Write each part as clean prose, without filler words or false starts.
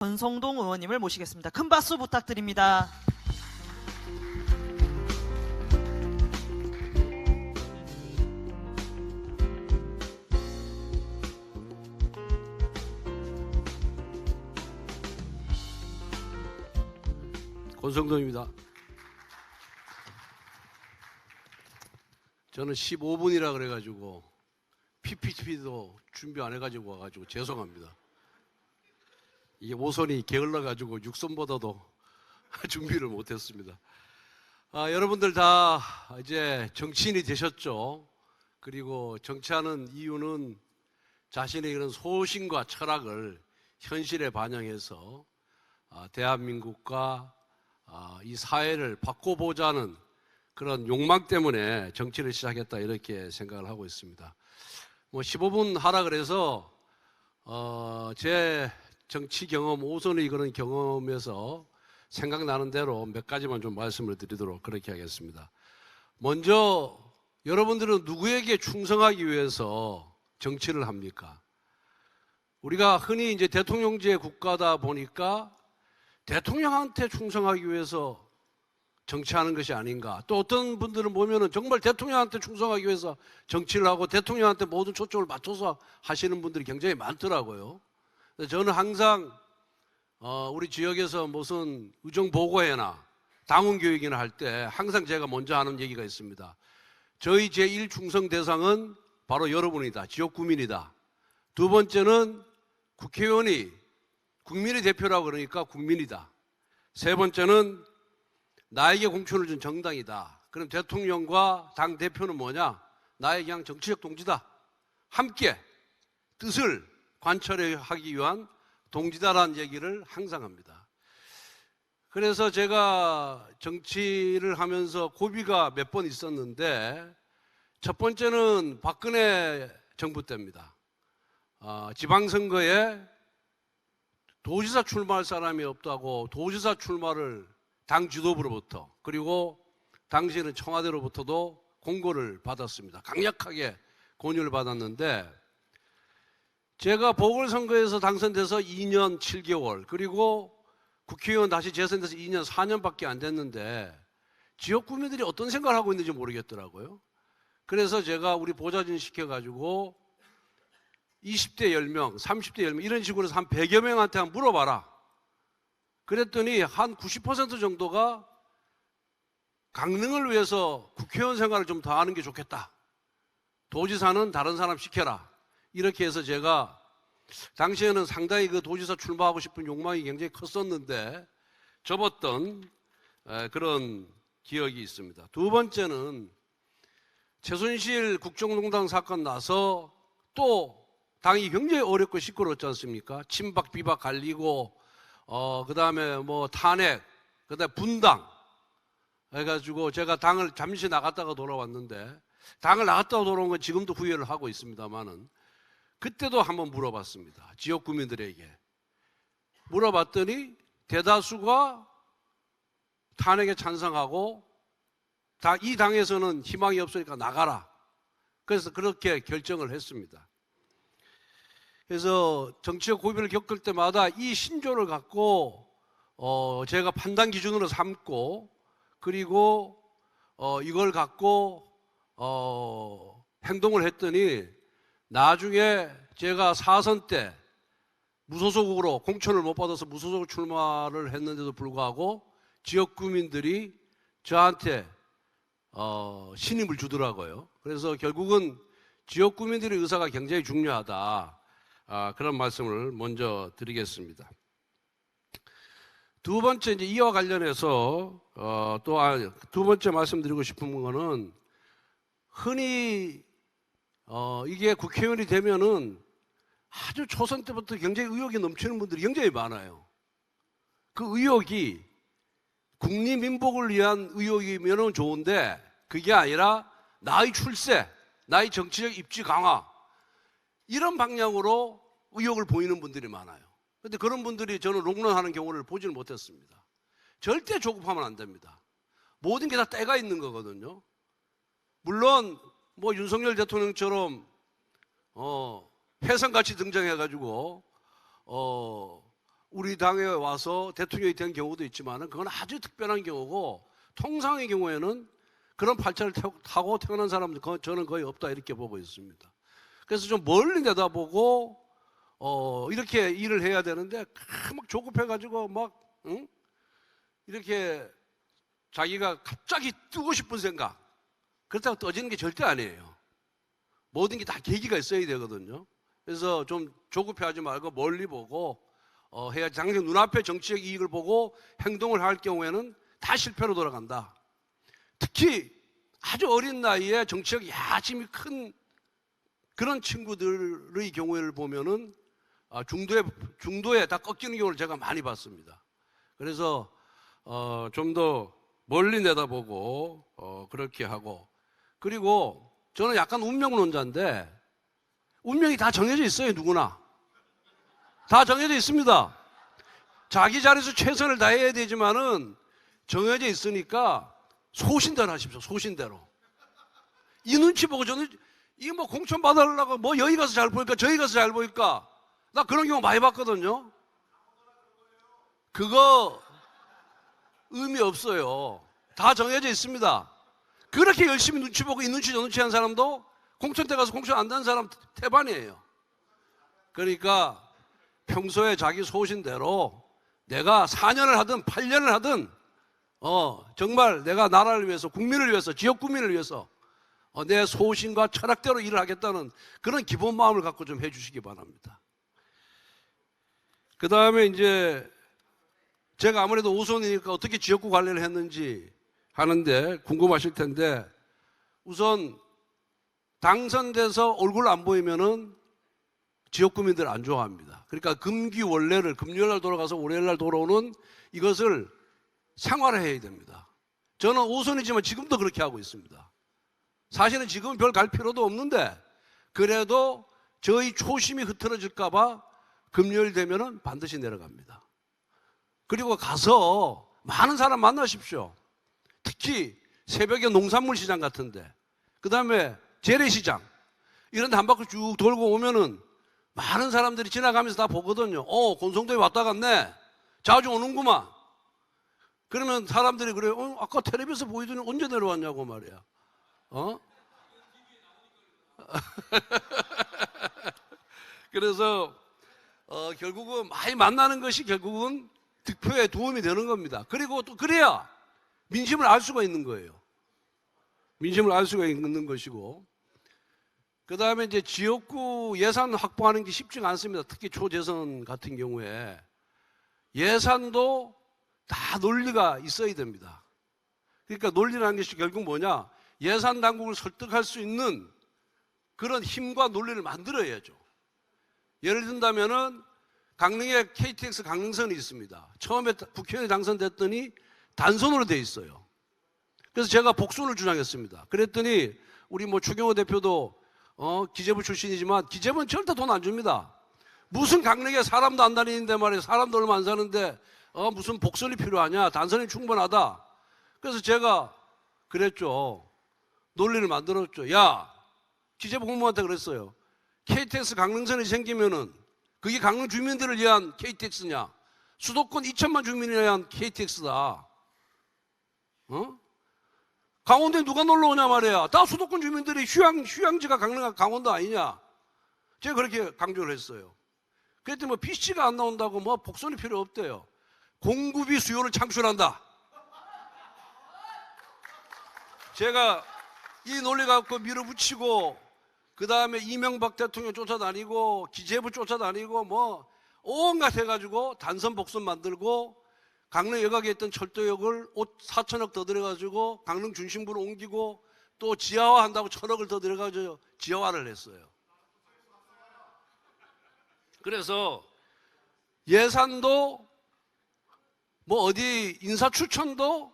권성동 의원님을 모시겠습니다. 큰 박수 부탁드립니다. 권성동입니다. 저는 15분이라 그래가지고 PPT도 준비 안 해가지고 와가지고 죄송합니다. 이게 오선이 게을러가지고 육선보다도 준비를 못했습니다. 여러분들 다 이제 정치인이 되셨죠. 그리고 정치하는 이유는 자신의 그런 소신과 철학을 현실에 반영해서 대한민국과 이 사회를 바꿔보자는 그런 욕망 때문에 정치를 시작했다, 이렇게 생각을 하고 있습니다. 15분 하라 그래서 제 정치 경험, 오선의 그런 경험에서 생각나는 대로 몇 가지만 좀 말씀을 드리도록 그렇게 하겠습니다. 먼저 여러분들은 누구에게 충성하기 위해서 정치를 합니까? 우리가 흔히 이제 대통령제 국가다 보니까 대통령한테 충성하기 위해서 정치하는 것이 아닌가. 또 어떤 분들은 보면은 정말 대통령한테 충성하기 위해서 정치를 하고 대통령한테 모든 초점을 맞춰서 하시는 분들이 굉장히 많더라고요. 저는 항상 우리 지역에서 무슨 의정보고회나 당원교육이나 할 때 항상 제가 먼저 하는 얘기가 있습니다. 저희 제1 충성 대상은 바로 여러분이다. 지역구민이다. 두 번째는 국회의원이 국민의 대표라고 그러니까 국민이다. 세 번째는 나에게 공천을 준 정당이다. 그럼 대통령과 당 대표는 뭐냐? 나의 그냥 정치적 동지다. 함께 뜻을 관철하기 위한 동지다라는 얘기를 항상 합니다. 그래서 제가 정치를 하면서 고비가 몇 번 있었는데, 첫 번째는 박근혜 정부 때입니다. 지방선거에 도지사 출마할 사람이 없다고 도지사 출마를 당 지도부로부터, 그리고 당시에는 청와대로부터도 공고를 받았습니다. 강력하게 권유를 받았는데, 제가 보궐선거에서 당선돼서 2년 7개월, 그리고 국회의원 다시 재선돼서 2년 4년밖에 안 됐는데 지역구민들이 어떤 생각을 하고 있는지 모르겠더라고요. 그래서 제가 우리 보좌진 시켜가지고 20대 10명, 30대 10명 이런 식으로 해서 한 100여 명한테 한번 물어봐라. 그랬더니 한 90% 정도가 강릉을 위해서 국회의원 생활을 좀 더 하는 게 좋겠다. 도지사는 다른 사람 시켜라. 이렇게 해서 제가 당시에는 상당히 그 도지사 출마하고 싶은 욕망이 굉장히 컸었는데 접었던 그런 기억이 있습니다. 두 번째는 최순실 국정농단 사건 나서 또 당이 굉장히 어렵고 시끄러웠지 않습니까? 친박 비박 갈리고 그 다음에 뭐 탄핵, 그 다음에 분당 해가지고 제가 당을 잠시 나갔다가 돌아왔는데, 당을 나갔다가 돌아온 건 지금도 후회를 하고 있습니다만은 그때도 한번 물어봤습니다. 지역 구민들에게 물어봤더니 대다수가 탄핵에 찬성하고 이 당에서는 희망이 없으니까 나가라. 그래서 그렇게 결정을 했습니다. 그래서 정치적 고비를 겪을 때마다 이 신조를 갖고 제가 판단 기준으로 삼고, 그리고 이걸 갖고 행동을 했더니 나중에 제가 4선 때 무소속으로 공천을 못 받아서 무소속 출마를 했는데도 불구하고 지역 구민들이 저한테 신임을 주더라고요. 그래서 결국은 지역 구민들의 의사가 굉장히 중요하다. 그런 말씀을 먼저 드리겠습니다. 두 번째, 이제 이와 관련해서 또 두 번째 말씀드리고 싶은 거는, 흔히 이게 국회의원이 되면은 아주 초선 때부터 굉장히 의욕이 넘치는 분들이 굉장히 많아요. 그 의욕이 국리민복을 위한 의욕이면 좋은데 그게 아니라 나의 출세, 나의 정치적 입지 강화, 이런 방향으로 의욕을 보이는 분들이 많아요. 그런데 그런 분들이 저는 롱런하는 경우를 보지는 못했습니다. 절대 조급하면 안 됩니다. 모든 게 다 때가 있는 거거든요. 물론 뭐 윤석열 대통령처럼 혜성같이 등장해가지고 우리 당에 와서 대통령이 된 경우도 있지만 그건 아주 특별한 경우고, 통상의 경우에는 그런 팔자를 타고 태어난 사람은 저는 거의 없다 이렇게 보고 있습니다. 그래서 좀 멀리 내다보고 이렇게 일을 해야 되는데 막 조급해가지고 막 이렇게 자기가 갑자기 뜨고 싶은 생각, 그렇다고 떠지는 게 절대 아니에요. 모든 게 다 계기가 있어야 되거든요. 그래서 좀 조급해하지 말고 멀리 보고 해야지. 당장 눈앞에 정치적 이익을 보고 행동을 할 경우에는 다 실패로 돌아간다. 특히 아주 어린 나이에 정치적 야심이 큰 그런 친구들의 경우를 보면은 중도에 다 꺾이는 경우를 제가 많이 봤습니다. 그래서 좀 더 멀리 내다보고 그렇게 하고, 그리고 저는 약간 운명론자인데 운명이 다 정해져 있어요. 누구나 다 정해져 있습니다. 자기 자리에서 최선을 다해야 되지만은 정해져 있으니까 소신대로 하십시오. 소신대로. 이 눈치 보고 저는 이게 뭐 공천 받으려고 뭐 여기 가서 잘 보일까 저기 가서 잘 보일까, 나 그런 경우 많이 봤거든요. 그거 의미 없어요. 다 정해져 있습니다. 그렇게 열심히 눈치 보고 이 눈치 저 눈치 한 사람도 공천 때 가서 공천 안 된 사람 태반이에요. 그러니까 평소에 자기 소신대로 내가 4년을 하든 8년을 하든 정말 내가 나라를 위해서, 국민을 위해서, 지역 국민을 위해서 내 소신과 철학대로 일을 하겠다는 그런 기본 마음을 갖고 좀 해주시기 바랍니다. 그 다음에 이제 제가 아무래도 5선이니까 어떻게 지역구 관리를 했는지 하는데 궁금하실 텐데, 우선 당선돼서 얼굴 안 보이면은 지역 구민들 안 좋아합니다. 그러니까 금기원래를 금요일 날 돌아가서 월요일 날 돌아오는 이것을 생활화해야 됩니다. 저는 5선이지만 지금도 그렇게 하고 있습니다. 사실은 지금은 별 갈 필요도 없는데 그래도 저희 초심이 흐트러질까 봐 금요일 되면은 반드시 내려갑니다. 그리고 가서 많은 사람 만나십시오. 특히 새벽에 농산물 시장 같은데, 그 다음에 재래시장 이런 데 한 바퀴 쭉 돌고 오면은 많은 사람들이 지나가면서 다 보거든요. 권성도에 왔다 갔네. 자주 오는구만. 그러면 사람들이 그래요. 아까 텔레비에서 보이더니 언제 내려왔냐고 말이야. 그래서 결국은 많이 만나는 것이 결국은 득표에 도움이 되는 겁니다. 그리고 또 그래야 민심을 알 수가 있는 거예요. 민심을 알 수가 있는 것이고, 그 다음에 이제 지역구 예산 확보하는 게 쉽지가 않습니다. 특히 초재선 같은 경우에 예산도 다 논리가 있어야 됩니다. 그러니까 논리라는 것이 결국 뭐냐, 예산 당국을 설득할 수 있는 그런 힘과 논리를 만들어야죠. 예를 든다면은 강릉에 KTX 강릉선이 있습니다. 처음에 국회의원이 당선됐더니 단선으로 돼 있어요. 그래서 제가 복선을 주장했습니다. 그랬더니 우리 뭐 추경호 대표도 기재부 출신이지만 기재부는 절대 돈 안 줍니다. 무슨 강릉에 사람도 안 다니는데 말이에요. 사람도 얼마 안 사는데 무슨 복선이 필요하냐. 단선이 충분하다. 그래서 제가 그랬죠. 논리를 만들었죠. 야, 기재부 공무원한테 그랬어요. KTX 강릉선이 생기면은 그게 강릉 주민들을 위한 KTX냐, 수도권 2천만 주민을 위한 KTX다. 강원도에 누가 놀러 오냐 말이야. 다 수도권 주민들이 휴양지가 강원도 아니냐. 제가 그렇게 강조를 했어요. 그랬더니 뭐 PC가 안 나온다고 뭐 복선이 필요 없대요. 공급이 수요를 창출한다. 제가 이 논리 갖고 밀어붙이고, 그 다음에 이명박 대통령 쫓아다니고 기재부 쫓아다니고 뭐 온갖 해가지고 단선 복선 만들고, 강릉 여각에 있던 철도역을 4천억 더 들여가지고 강릉 중심부로 옮기고, 또 지하화한다고 1,000억을 더 들여가지고 지하화를 했어요. 그래서 예산도 뭐 어디 인사 추천도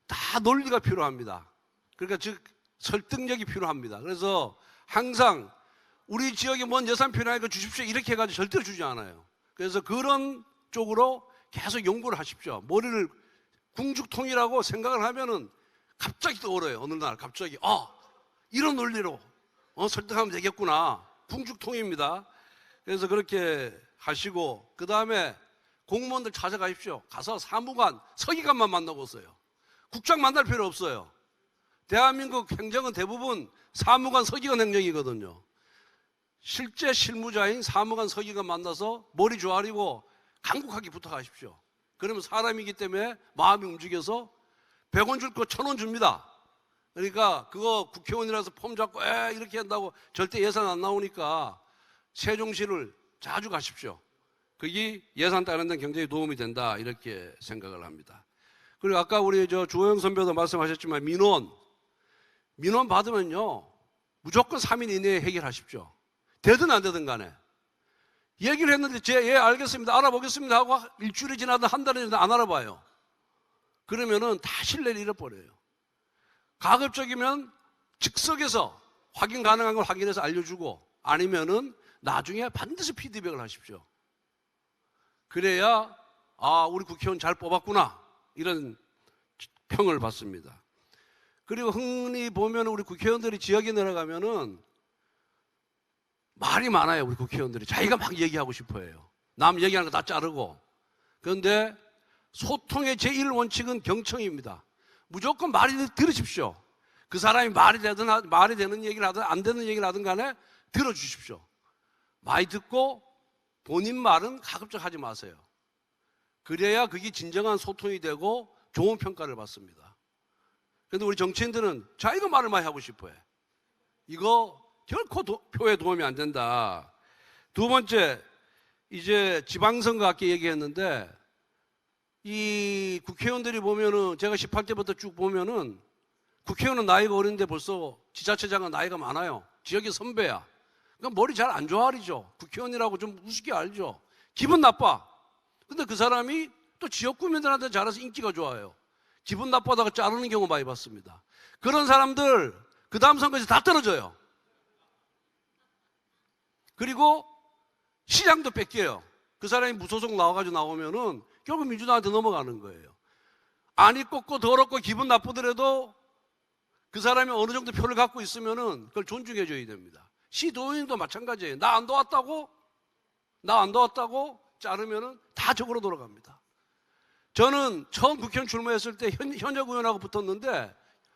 다 논리가 필요합니다. 그러니까 즉 설득력이 필요합니다. 그래서 항상 우리 지역에 뭔 예산 필요하니까 주십시오 이렇게 해가지고 절대로 주지 않아요. 그래서 그런 쪽으로 계속 연구를 하십시오. 머리를 궁죽통이라고 생각을 하면은 갑자기 떠오르요. 어느 날 갑자기 이런 논리로 설득하면 되겠구나. 궁죽통입니다. 그래서 그렇게 하시고, 그 다음에 공무원들 찾아가십시오. 가서 사무관, 서기관만 만나고 오세요. 국장 만날 필요 없어요. 대한민국 행정은 대부분 사무관, 서기관 행정이거든요. 실제 실무자인 사무관, 서기관 만나서 머리 조아리고 간곡하게 부탁하십시오. 그러면 사람이기 때문에 마음이 움직여서 100원 줄 거 1000원 줍니다. 그러니까 그거 국회의원이라서 폼 잡고 이렇게 한다고 절대 예산 안 나오니까 세종시를 자주 가십시오. 그게 예산 따는 데 굉장히 도움이 된다 이렇게 생각을 합니다. 그리고 아까 우리 주호영 선배도 말씀하셨지만 민원 받으면요 무조건 3일 이내에 해결하십시오. 되든 안 되든 간에. 얘기를 했는데 예 알겠습니다 알아보겠습니다 하고 일주일이 지나든 한 달이 지나든 안 알아봐요. 그러면은 다 신뢰를 잃어버려요. 가급적이면 즉석에서 확인 가능한 걸 확인해서 알려주고 아니면은 나중에 반드시 피드백을 하십시오. 그래야 우리 국회의원 잘 뽑았구나 이런 평을 받습니다. 그리고 흔히 보면 우리 국회의원들이 지역에 내려가면은 말이 많아요. 우리 국회의원들이 자기가 막 얘기하고 싶어해요. 남 얘기하는 거 다 자르고. 그런데 소통의 제1원칙은 경청입니다. 무조건 말이 들으십시오. 그 사람이 말이 되는 얘기를 하든 안 되는 얘기를 하든 간에 들어주십시오. 많이 듣고 본인 말은 가급적 하지 마세요. 그래야 그게 진정한 소통이 되고 좋은 평가를 받습니다. 그런데 우리 정치인들은 자기가 말을 많이 하고 싶어해. 이거 결코 표에 도움이 안 된다. 두 번째, 이제 지방선거 아까 얘기했는데 이 국회의원들이 보면은 제가 18대부터 쭉 보면은 국회의원은 나이가 어린데 벌써 지자체장은 나이가 많아요. 지역의 선배야. 그러니까 머리 잘 안 좋아하리죠. 국회의원이라고 좀 우습게 알죠. 기분 나빠. 근데 그 사람이 또 지역 구민들한테 잘해서 인기가 좋아요. 기분 나빠다가 자르는 경우 많이 봤습니다. 그런 사람들 그 다음 선거에서 다 떨어져요. 그리고 시장도 뺏겨요. 그 사람이 무소속 나와가지고 나오면은 결국 민주당한테 넘어가는 거예요. 안이 꺾고 더럽고 기분 나쁘더라도 그 사람이 어느 정도 표를 갖고 있으면은 그걸 존중해 줘야 됩니다. 시도의원도 마찬가지예요. 나 안 도왔다고 자르면은 다 적으로 돌아갑니다. 저는 처음 국회의원 출마했을 때 현역 의원하고 붙었는데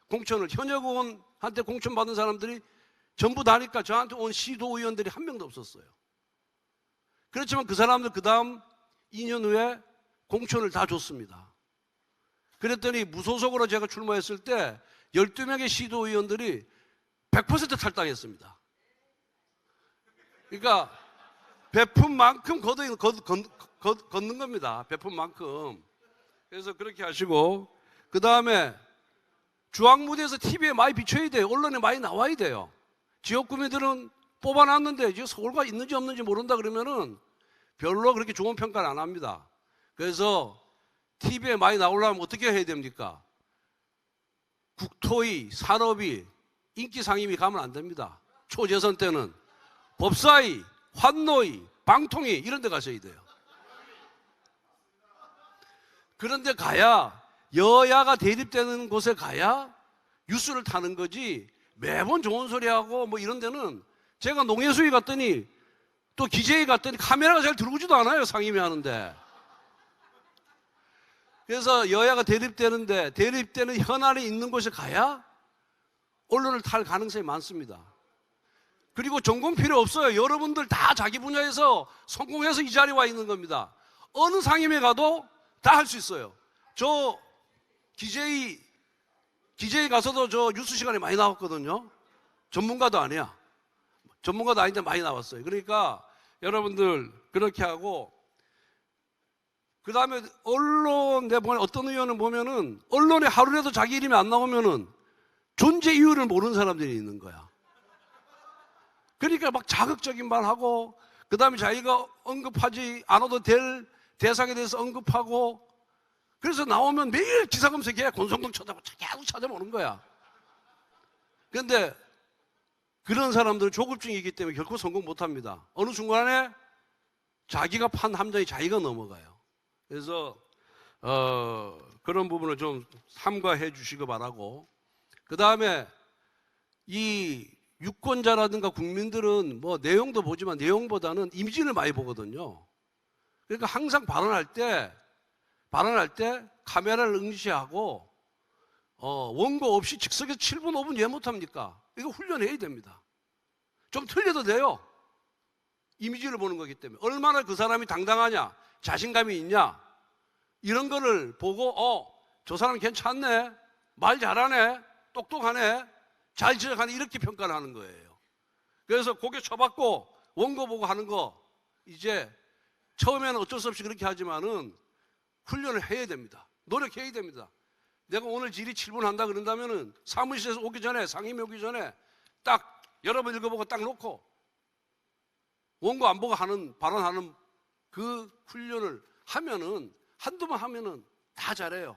공천을 현역 의원한테 공천 받은 사람들이 전부 다니까 저한테 온 시도의원들이 한 명도 없었어요. 그렇지만 그 사람들 그 다음 2년 후에 공천을 다 줬습니다. 그랬더니 무소속으로 제가 출마했을 때 12명의 시도의원들이 100% 탈당했습니다. 그러니까 베푼 만큼 걷는 겁니다. 베푼 만큼. 그래서 그렇게 하시고 그 다음에 중앙무대에서 TV에 많이 비춰야 돼요. 언론에 많이 나와야 돼요. 지역 구민들은 뽑아놨는데 지금 서울가 있는지 없는지 모른다 그러면은 별로 그렇게 좋은 평가를 안 합니다. 그래서 TV에 많이 나오려면 어떻게 해야 됩니까? 국토위, 산업위, 인기상임위 가면 안 됩니다. 초재선 때는 법사위, 환노위, 방통위 이런 데 가셔야 돼요. 그런데 가야 여야가 대립되는 곳에 가야 뉴스를 타는 거지 매번 좋은 소리하고 뭐 이런 데는 제가 농해수위 갔더니 또 기재위 갔더니 카메라가 잘 들어오지도 않아요. 상임위 하는데. 그래서 여야가 대립되는 현안이 있는 곳에 가야 언론을 탈 가능성이 많습니다. 그리고 전공 필요 없어요. 여러분들 다 자기 분야에서 성공해서 이 자리에 와 있는 겁니다. 어느 상임위에 가도 다 할 수 있어요. 저 기재위 가서도 저 뉴스 시간에 많이 나왔거든요. 전문가도 아니야. 전문가도 아닌데 많이 나왔어요. 그러니까 여러분들 그렇게 하고 그 다음에 언론 내보내 어떤 의원은 보면은 언론에 하루라도 자기 이름이 안 나오면은 존재 이유를 모르는 사람들이 있는 거야. 그러니까 막 자극적인 말 하고 그 다음에 자기가 언급하지 않아도 될 대상에 대해서 언급하고 그래서 나오면 매일 기사 검색해 권성동 찾아보고 계속 찾아보는 거야. 그런데 그런 사람들은 조급증이기 때문에 결코 성공 못합니다. 어느 순간에 자기가 판 함정이 자기가 넘어가요. 그래서 그런 부분을 좀 삼가해 주시기 바라고 그 다음에 이 유권자라든가 국민들은 뭐 내용도 보지만 내용보다는 이미지를 많이 보거든요. 그러니까 항상 발언할 때 카메라를 응시하고 원고 없이 즉석에서 7분, 5분 왜 못합니까? 이거 훈련해야 됩니다. 좀 틀려도 돼요. 이미지를 보는 거기 때문에. 얼마나 그 사람이 당당하냐, 자신감이 있냐, 이런 거를 보고 저 사람 괜찮네, 말 잘하네, 똑똑하네, 잘 지적하네, 이렇게 평가를 하는 거예요. 그래서 고개 쳐박고 원고 보고 하는 거, 이제 처음에는 어쩔 수 없이 그렇게 하지만은 훈련을 해야 됩니다. 노력해야 됩니다. 내가 오늘 질의 7분 한다 그런다면은 사무실에서 오기 전에, 상임위 오기 전에 딱 여러 번 읽어보고 딱 놓고 원고 안 보고 발언하는 그 훈련을 하면은, 한두 번 하면은 다 잘해요.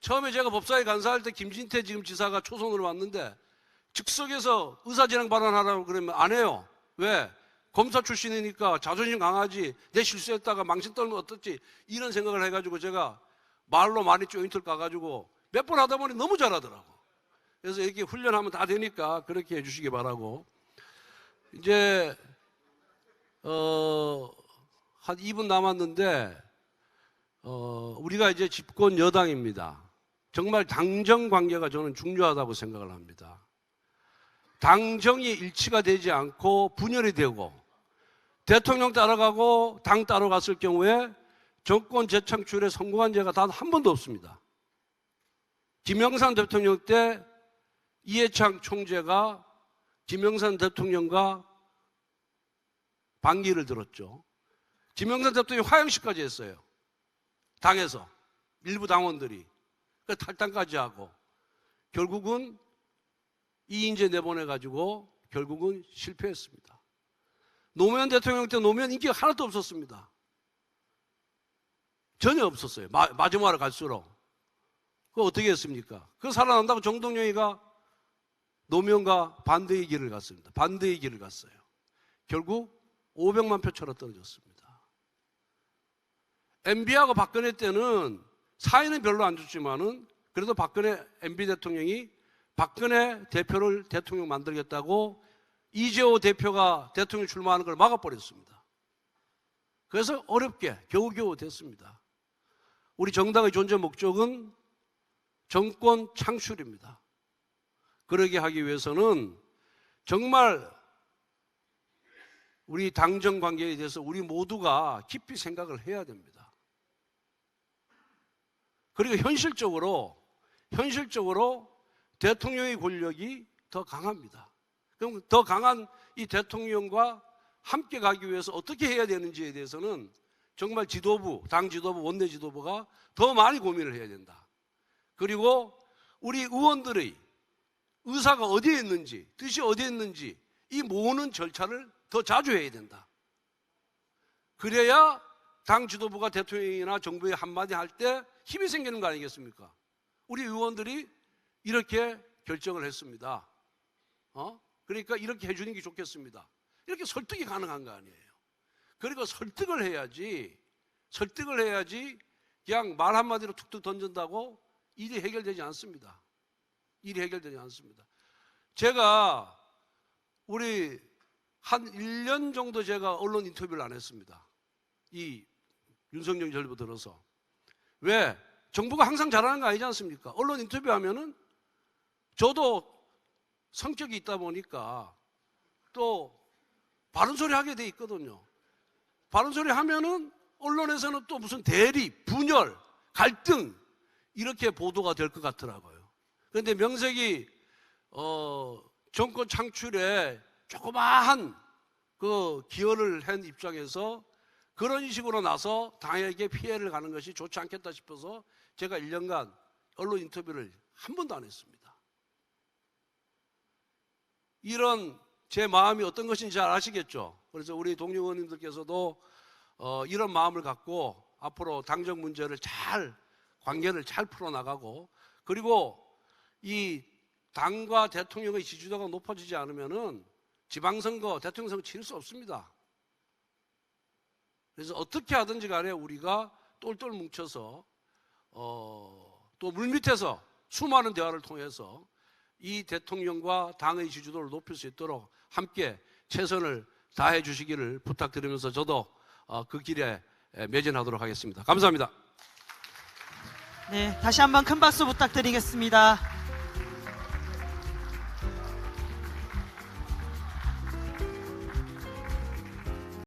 처음에 제가 법사위 간사할 때 김진태 지금 지사가 초선으로 왔는데 즉석에서 의사진행 발언하라고 그러면 안 해요. 왜? 검사 출신이니까 자존심 강하지, 내 실수했다가 망신 떨면 어떻지, 이런 생각을 해가지고 제가 말로 많이 조인트를 까가지고 몇 번 하다 보니 너무 잘하더라고. 그래서 이렇게 훈련하면 다 되니까 그렇게 해주시기 바라고. 이제 한 2분 남았는데 우리가 이제 집권 여당입니다. 정말 당정 관계가 저는 중요하다고 생각을 합니다. 당정이 일치가 되지 않고 분열이 되고 대통령 따라가고 당 따라갔을 경우에 정권 재창출에 성공한 죄가 단 한 번도 없습니다. 김영삼 대통령 때 이해창 총재가 김영삼 대통령과 반기를 들었죠. 김영삼 대통령이 화형식까지 했어요. 당에서 일부 당원들이 탈당까지 하고 결국은 이인재 내보내가지고 결국은 실패했습니다. 노무현 대통령 때 노무현 인기가 하나도 없었습니다. 전혀 없었어요. 마지막으로 갈수록. 그거 어떻게 했습니까? 그거 살아난다고 정동영이가 노무현과 반대의 길을 갔습니다. 반대의 길을 갔어요. 결국 500만 표 차로 떨어졌습니다. MB하고 박근혜 때는 사이는 별로 안 좋지만은 그래도 박근혜 MB 대통령이 박근혜 대표를 대통령 만들겠다고 이재호 대표가 대통령 출마하는 걸 막아버렸습니다. 그래서 어렵게 겨우겨우 됐습니다. 우리 정당의 존재 목적은 정권 창출입니다. 그러게 하기 위해서는 정말 우리 당정 관계에 대해서 우리 모두가 깊이 생각을 해야 됩니다. 그리고 현실적으로 대통령의 권력이 더 강합니다. 그럼 더 강한 이 대통령과 함께 가기 위해서 어떻게 해야 되는지에 대해서는 정말 지도부, 당 지도부, 원내 지도부가 더 많이 고민을 해야 된다. 그리고 우리 의원들의 의사가 어디에 있는지, 뜻이 어디에 있는지 이 모으는 절차를 더 자주 해야 된다. 그래야 당 지도부가 대통령이나 정부에 한마디 할 때 힘이 생기는 거 아니겠습니까? 우리 의원들이 이렇게 결정을 했습니다. 그러니까 이렇게 해주는 게 좋겠습니다. 이렇게 설득이 가능한 거 아니에요. 그리고 설득을 해야지 그냥 말 한마디로 툭툭 던진다고 일이 해결되지 않습니다. 제가 우리 한 1년 정도 제가 언론 인터뷰를 안 했습니다. 이 윤석열 정부 들어서. 왜? 정부가 항상 잘하는 거 아니지 않습니까? 언론 인터뷰하면은 저도 성격이 있다 보니까 또 바른 소리 하게 돼 있거든요. 바른 소리 하면은 언론에서는 또 무슨 대립, 분열, 갈등 이렇게 보도가 될 것 같더라고요. 그런데 명색이 정권 창출에 조그마한 그 기여를 한 입장에서 그런 식으로 나서 당에게 피해를 가는 것이 좋지 않겠다 싶어서 제가 1년간 언론 인터뷰를 한 번도 안 했습니다. 이런 제 마음이 어떤 것인지 잘 아시겠죠? 그래서 우리 동료 의원님들께서도 이런 마음을 갖고 앞으로 당정 문제를 관계를 잘 풀어나가고, 그리고 이 당과 대통령의 지지도가 높아지지 않으면은 지방선거, 대통령 선거 치를 수 없습니다. 그래서 어떻게 하든지 간에 우리가 똘똘 뭉쳐서 또 물밑에서 수많은 대화를 통해서 이 대통령과 당의 지지도를 높일 수 있도록 함께 최선을 다해 주시기를 부탁드리면서 저도 그 길에 매진하도록 하겠습니다. 감사합니다. 네, 다시 한번 큰 박수 부탁드리겠습니다.